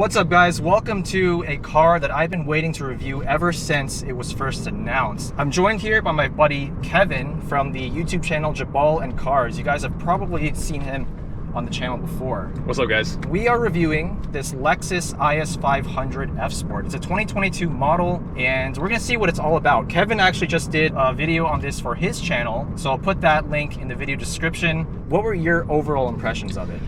What's up guys, welcome to a car that I've been waiting to review ever since it was first announced. I'm joined here by my buddy Kevin from the YouTube channel Jubbal Cars. You guys have probably seen him on the channel before. What's up guys? We are reviewing this Lexus IS500 F Sport. It's a 2022 model and we're gonna see what it's all about. Kevin actually just did a video on this for his channel, so I'll put that link in the video description. What were your overall impressions of it?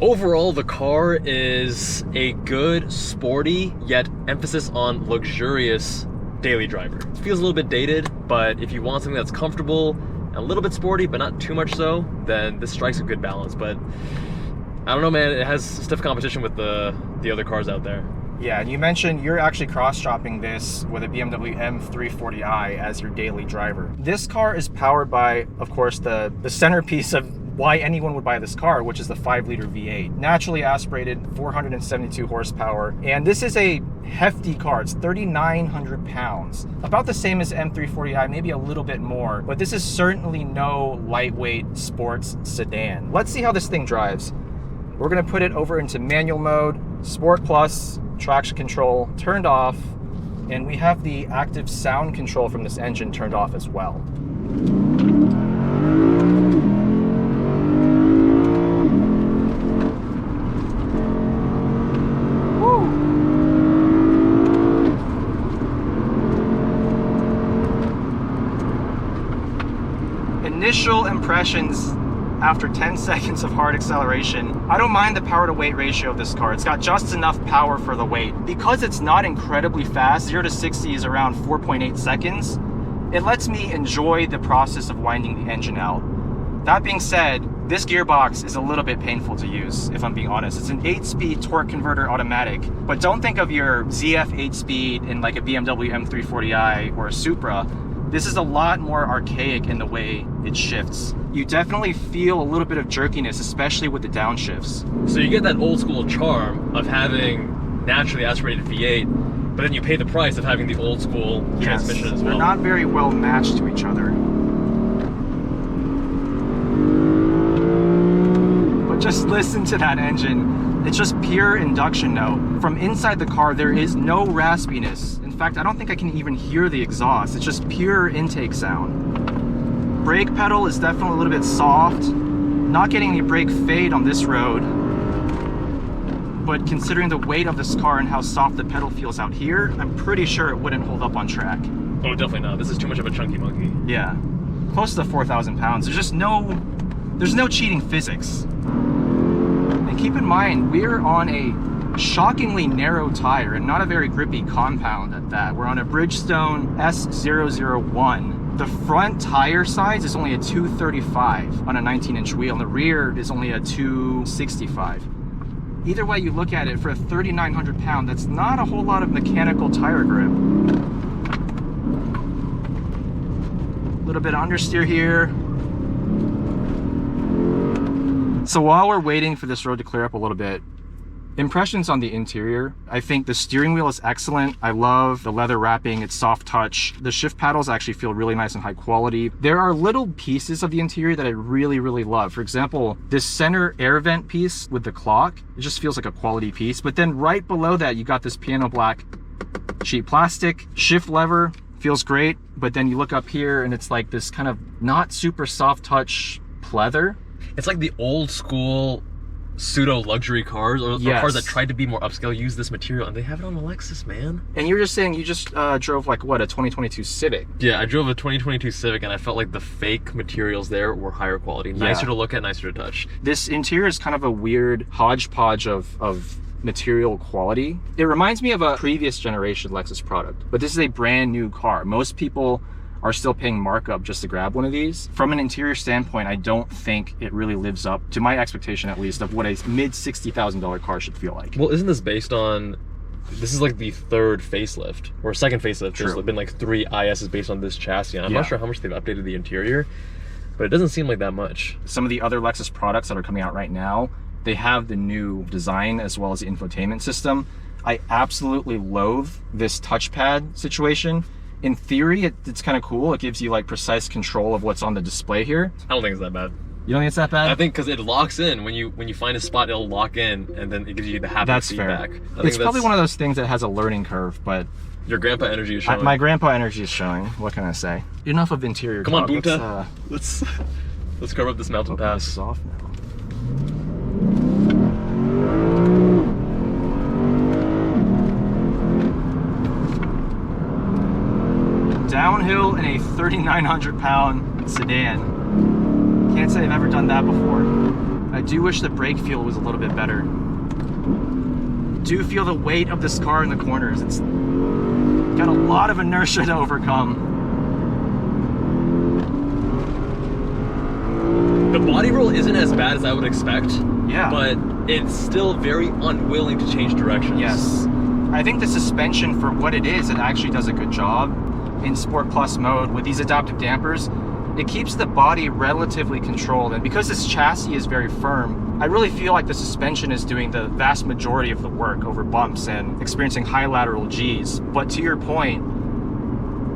Overall, the car is a good, sporty, yet emphasis on luxurious daily driver. It feels a little bit dated, but if you want something that's comfortable and a little bit sporty, but not too much so, then this strikes a good balance. But I don't know, man, it has stiff competition with the other cars out there. Yeah, and you mentioned you're actually cross-shopping this with a BMW M340i as your daily driver. This car is powered by, of course, the centerpiece of why anyone would buy this car, which is the 5-liter V8. Naturally aspirated, 472 horsepower. And this is a hefty car. It's 3,900 pounds. About the same as M340i, maybe a little bit more. But this is certainly no lightweight sports sedan. Let's see how this thing drives. We're gonna put it over into manual mode, Sport Plus, traction control turned off, and we have the active sound control from this engine turned off as well. Initial impressions after 10 seconds of hard acceleration. I don't mind the power to weight ratio of this car. It's got just enough power for the weight. Because it's not incredibly fast, 0 to 60 is around 4.8 seconds, it lets me enjoy the process of winding the engine out. That being said, this gearbox is a little bit painful to use, if I'm being honest. It's an 8-speed torque converter automatic, but don't think of your ZF 8-speed in like a BMW M340i or a Supra. This is a lot more archaic in the way it shifts. You definitely feel a little bit of jerkiness, especially with the downshifts. So you get that old school charm of having naturally aspirated V8, but then you pay the price of having the old school transmission as well. They're not very well matched to each other. But just listen to that engine. It's just pure induction now. From inside the car, there is no raspiness. In fact, I don't think I can even hear the exhaust. It's just pure intake sound. Brake pedal is definitely a little bit soft. Not getting any brake fade on this road. But considering the weight of this car and how soft the pedal feels out here, I'm pretty sure it wouldn't hold up on track. Oh, definitely not. This is too much of a chunky monkey. Yeah, close to 4,000 pounds. There's no cheating physics. And keep in mind, we're on a shockingly narrow tire and not a very grippy compound at that. We're on a Bridgestone S001. The front tire size is only a 235 on a 19-inch wheel, and the rear is only a 265. Either way you look at it, for a 3,900 pound, that's not a whole lot of mechanical tire grip. A little bit of understeer here. So while we're waiting for this road to clear up a little bit, impressions on the interior. I think the steering wheel is excellent. I love the leather wrapping, it's soft touch. The shift paddles actually feel really nice and high quality. There are little pieces of the interior that I really, really love. For example, this center air vent piece with the clock, it just feels like a quality piece. But then right below that, you got this piano black sheet plastic. Shift lever feels great, but then you look up here and it's like this kind of not super soft touch pleather. It's like the old school pseudo luxury cars or cars that tried to be more upscale use this material, and they have it on the Lexus, man. And you were just saying you just drove like what, a 2022 Civic? Yeah, I drove a 2022 Civic and I felt like the fake materials there were higher quality, nicer to look at, nicer to touch. This interior is kind of a weird hodgepodge of material quality. It reminds me of a previous generation Lexus product, but this is a brand new car. Most people are still paying markup just to grab one of these. From an interior standpoint, I don't think it really lives up to my expectation, at least, of what a mid $60,000 car should feel like. Well, isn't this based on, this is like the third facelift, or second facelift. True. There's been like 3 ISs based on this chassis, and I'm not sure how much they've updated the interior, but it doesn't seem like that much. Some of the other Lexus products that are coming out right now, they have the new design as well as the infotainment system. I absolutely loathe this touchpad situation. In theory, it's kind of cool. It gives you like precise control of what's on the display here. I don't think it's that bad. You don't think it's that bad? I think because it locks in when you find a spot, it'll lock in, and then it gives you the haptic That's feedback. fair. It's probably one of those things that has a learning curve, but your grandpa energy is showing. my grandpa energy is showing. What can I say? Enough of interior. Come on, talk. Boonta. Let's cover up this mountain Open pass. this off now. Downhill in a 3,900 pound sedan. Can't say I've ever done that before. I do wish the brake feel was a little bit better. Do feel the weight of this car in the corners. It's got a lot of inertia to overcome. The body roll isn't as bad as I would expect. Yeah. But it's still very unwilling to change directions. Yes. I think the suspension, for what it is, it actually does a good job in Sport Plus mode with these adaptive dampers. It keeps the body relatively controlled, and because this chassis is very firm, I really feel like the suspension is doing the vast majority of the work over bumps and experiencing high lateral Gs. But to your point,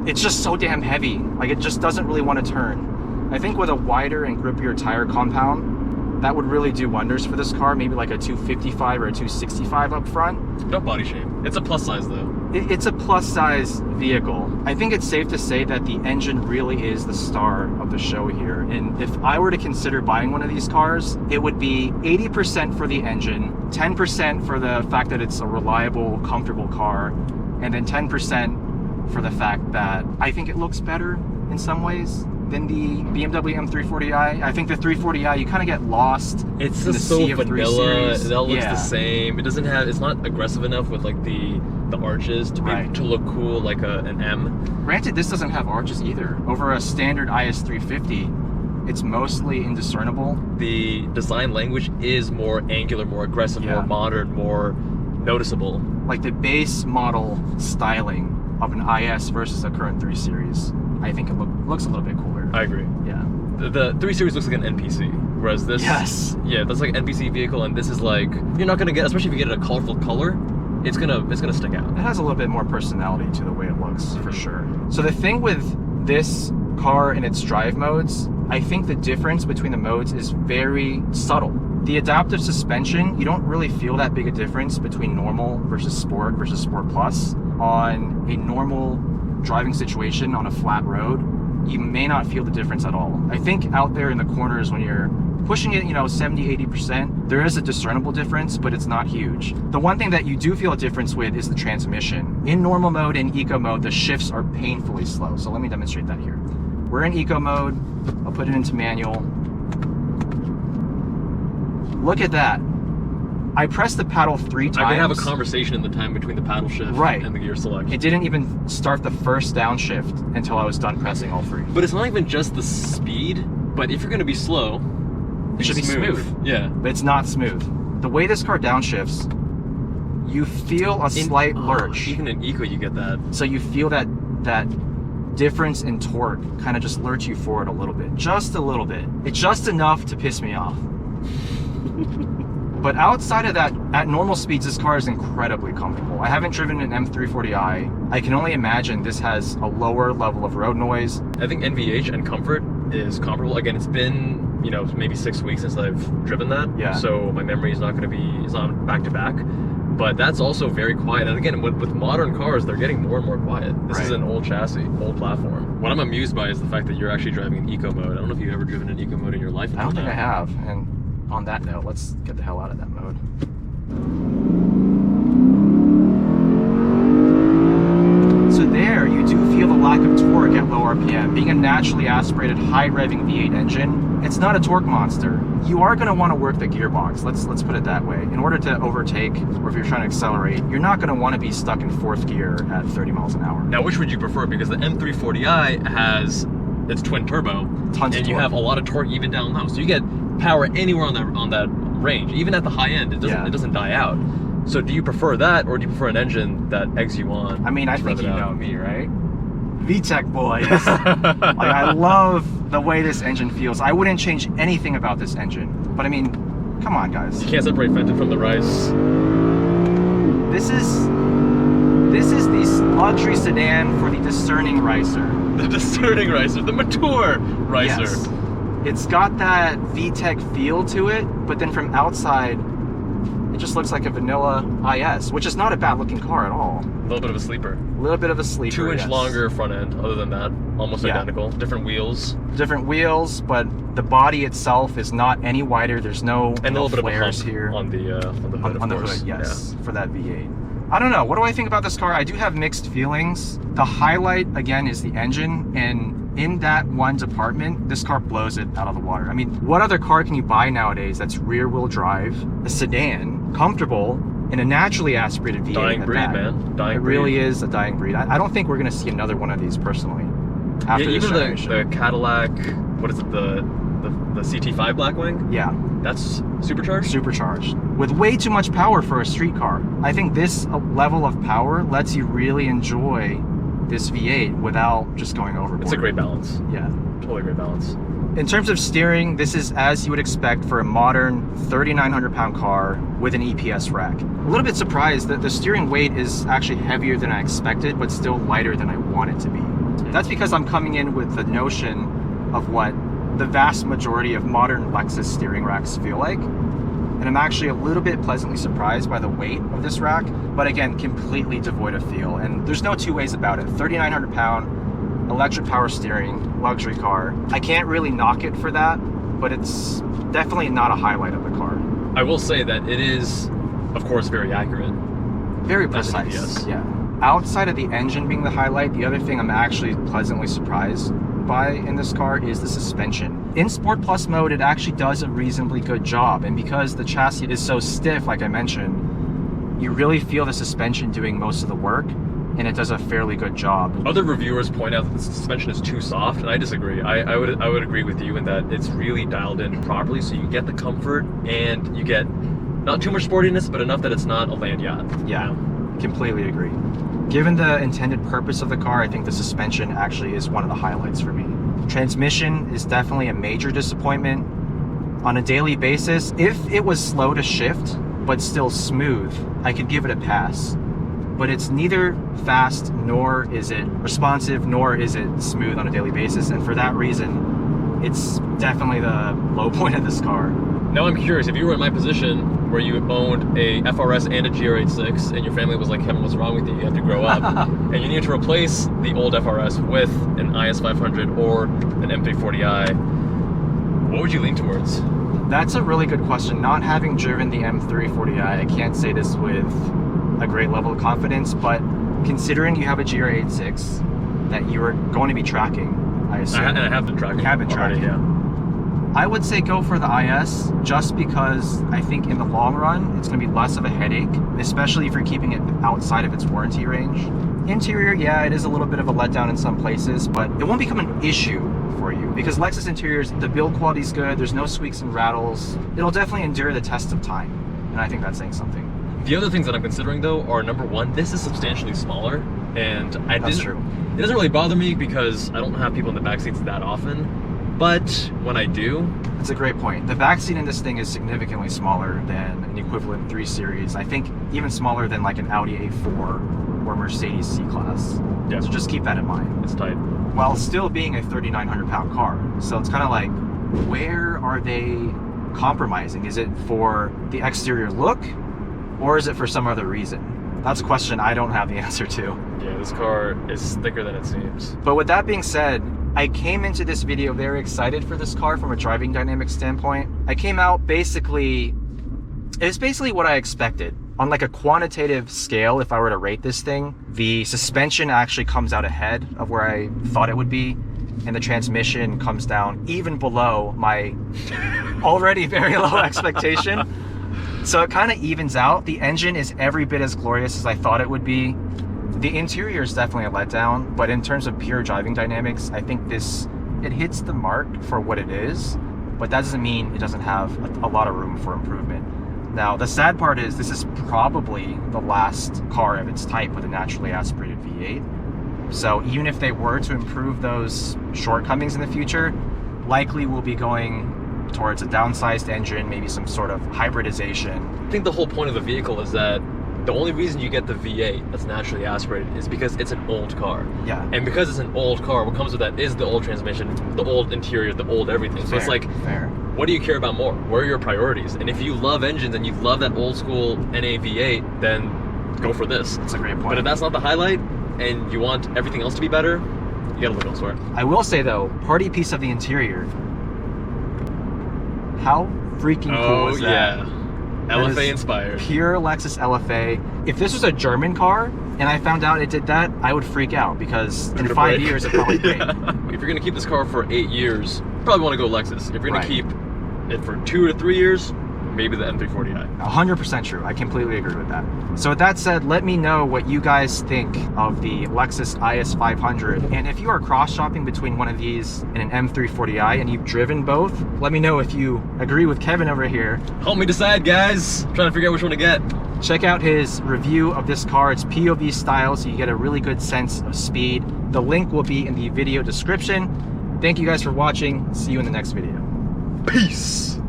it's just so damn heavy. Like, it just doesn't really want to turn. I think with a wider and grippier tire compound, that would really do wonders for this car. Maybe like a 255 or a 265 up front. No body shape. It's a plus size though. It's a plus size vehicle. I think it's safe to say that the engine really is the star of the show here. And if I were to consider buying one of these cars, it would be 80% for the engine, 10% for the fact that it's a reliable, comfortable car, and then 10% for the fact that I think it looks better in some ways than the BMW M340i. I think the 340i, you kind of get lost. It's in just the so sea of 3 vanilla. Series. It all looks Yeah. the same. It doesn't have. It's not aggressive enough with like the arches to Right. to look cool like an M. Granted, this doesn't have arches either. Over a standard IS350, it's mostly indiscernible. The design language is more angular, more aggressive, Yeah. more modern, more noticeable. Like the base model styling of an IS versus a current 3 Series, I think it looks a little bit cooler. I agree. Yeah. The 3 Series looks like an NPC, whereas this, Yes. yeah, that's like an NPC vehicle, and this is like you're not gonna get, especially if you get it a colorful color, it's gonna stick out. It has a little bit more personality to the way it looks, for sure. So the thing with this car and its drive modes, I think the difference between the modes is very subtle. The adaptive suspension, you don't really feel that big a difference between normal versus Sport Plus. On a normal driving situation on a flat road, you may not feel the difference at all. I think out there in the corners when you're pushing it, 70, 80%, there is a discernible difference, but it's not huge. The one thing that you do feel a difference with is the transmission. In normal mode and eco mode, the shifts are painfully slow. So let me demonstrate that here. We're in eco mode. I'll put it into manual. Look at that. I pressed the paddle 3 times. I can have a conversation in the time between the paddle shift Right. and the gear select. It didn't even start the first downshift until I was done pressing all 3. But it's not even just the speed, but if you're gonna be slow, It should be smooth. Yeah. But it's not smooth. The way this car downshifts, you feel a slight lurch. Even in eco, you get that. So you feel that difference in torque kind of just lurch you forward a little bit. Just a little bit. It's just enough to piss me off. But outside of that, at normal speeds, this car is incredibly comfortable. I haven't driven an M340i. I can only imagine this has a lower level of road noise. I think NVH and comfort is comparable. Again, it's been, maybe 6 weeks since I've driven that. Yeah. So my memory is not going to be, it's not back to back. But that's also very quiet. And again, with modern cars, they're getting more and more quiet. This is Right. an old chassis, old platform. What I'm amused by is the fact that you're actually driving in eco mode. I don't know if you've ever driven in eco mode in your life. I don't think I have. And on that note, let's get the hell out of that mode. So there, you do feel the lack of torque at low RPM. Being a naturally aspirated, high-revving V8 engine, it's not a torque monster. You are going to want to work the gearbox. Let's put it that way. In order to overtake, or if you're trying to accelerate, you're not going to want to be stuck in 4th gear at 30 miles an hour. Now, which would you prefer? Because the M340i has its twin turbo, Tons of and you torque. have a lot of torque even down low. So you get power anywhere on that range, even at the high end. It doesn't die out. So do you prefer that, or do you prefer an engine that eggs you on? I mean, I to think rev you it know out? me, right? VTEC boys. Like, I love the way this engine feels. I wouldn't change anything about this engine. But I mean, come on, guys. You can't separate Fenton from the rice. This is the luxury sedan for the discerning ricer. The discerning ricer, the mature ricer. Yes. It's got that VTEC feel to it, but then from outside, it just looks like a vanilla IS, which is not a bad looking car at all. A little bit of a sleeper. A little bit of a sleeper, 2-inch yes. longer front end, other than that. Almost identical. Different wheels. Different wheels, but the body itself is not any wider. There's no And a little bit of a flares hump here. on the hood, of on the course. hood, yes, for that V8. I don't know. What do I think about this car? I do have mixed feelings. The highlight, again, is the engine, and in that one department, this car blows it out of the water. I mean, what other car can you buy nowadays that's rear-wheel drive, a sedan, comfortable, and a naturally aspirated V8 Dying in the breed, back? man. Dying It breed. really is a dying breed. I don't think we're going to see another one of these personally after this even generation. the Cadillac, what is it, the CT5 Blackwing? Yeah. That's supercharged? Supercharged with way too much power for a street car. I think this level of power lets you really enjoy this V8 without just going overboard. It's a great balance. Yeah. Totally great balance. In terms of steering, this is as you would expect for a modern 3,900 pound car with an EPS rack. A little bit surprised that the steering weight is actually heavier than I expected, but still lighter than I want it to be. That's because I'm coming in with the notion of what the vast majority of modern Lexus steering racks feel like. And I'm actually a little bit pleasantly surprised by the weight of this rack, but again, completely devoid of feel. And there's no two ways about it. 3,900 pound, electric power steering, luxury car. I can't really knock it for that, but it's definitely not a highlight of the car. I will say that it is, of course, very accurate. Very As an precise, EPS. yeah. Outside of the engine being the highlight, the other thing I'm actually pleasantly surprised by in this car is the suspension. In Sport Plus mode, it actually does a reasonably good job, and because the chassis is so stiff, like I mentioned, you really feel the suspension doing most of the work, and it does a fairly good job. Other reviewers point out that the suspension is too soft, and I disagree. I would agree with you in that it's really dialed in properly, so you get the comfort and you get not too much sportiness, but enough that it's not a land yacht. Yeah, completely agree. Given the intended purpose of the car, I think the suspension actually is one of the highlights for me. Transmission is definitely a major disappointment. On a daily basis, if it was slow to shift, but still smooth, I could give it a pass. But it's neither fast, nor is it responsive, nor is it smooth on a daily basis. And for that reason, it's definitely the low point of this car. Now I'm curious, if you were in my position where you owned a FRS and a GR86 and your family was like, Kevin, what's wrong with you? You have to grow up. And you need to replace the old FRS with an IS500 or an M340i, what would you lean towards? That's a really good question. Not having driven the M340i, I can't say this with a great level of confidence, but considering you have a GR86 that you are going to be tracking, I assume. And I have been tracking. You have been already, tracking. yeah. I would say go for the IS just because I think in the long run it's going to be less of a headache, especially if you're keeping it outside of its warranty range. Interior, yeah, it is a little bit of a letdown in some places, but it won't become an issue for you because Lexus interiors, the build quality is good, there's no squeaks and rattles. It'll definitely endure the test of time, and I think that's saying something. The other things that I'm considering though are, number one, this is substantially smaller, and That's true. It doesn't really bother me because I don't have people in the back seats that often. But when I do, That's a great point. The backseat in this thing is significantly smaller than an equivalent 3 Series. I think even smaller than like an Audi A4 or Mercedes C-Class. Yeah. So just keep that in mind. it's tight. While still being a 3,900 pound car. So it's kind of like, where are they compromising? Is it for the exterior look or is it for some other reason? That's a question I don't have the answer to. Yeah, this car is thicker than it seems. But with that being said, I came into this video very excited for this car from a driving dynamics standpoint. I came out basically, it's basically what I expected. On like a quantitative scale, if I were to rate this thing, the suspension actually comes out ahead of where I thought it would be, and the transmission comes down even below my already very low expectation. So it kind of evens out. The engine is every bit as glorious as I thought it would be. The interior is definitely a letdown, but in terms of pure driving dynamics, I think it hits the mark for what it is, but that doesn't mean it doesn't have a lot of room for improvement. Now, the sad part is this is probably the last car of its type with a naturally aspirated V8. So even if they were to improve those shortcomings in the future, likely we'll be going towards a downsized engine, maybe some sort of hybridization. I think the whole point of the vehicle is that The only reason you get the V8 that's naturally aspirated is because it's an old car. Yeah. And because it's an old car, what comes with that is the old transmission, the old interior, the old everything. So it's like, what do you care about more? Where are your priorities? And if you love engines and you love that old school NA V8, then go for this. That's a great point. But if that's not the highlight and you want everything else to be better, you gotta look elsewhere. I will say though, party piece of the interior, how freaking cool is that? Yeah. LFA inspired. Pure Lexus LFA. If this was a German car and I found out it did that, I would freak out because in 5 years it probably break. If you're gonna keep this car for 8 years, you probably want to go Lexus. If you're gonna keep it for 2 to 3 years, maybe the M340i. 100% true. I completely agree with that. So with that said, let me know what you guys think of the Lexus IS500. And if you are cross-shopping between one of these and an M340i and you've driven both, let me know if you agree with Kevin over here. Help me decide, guys. I'm trying to figure out which one to get. Check out his review of this car. It's POV style, so you get a really good sense of speed. The link will be in the video description. Thank you guys for watching. See you in the next video. Peace.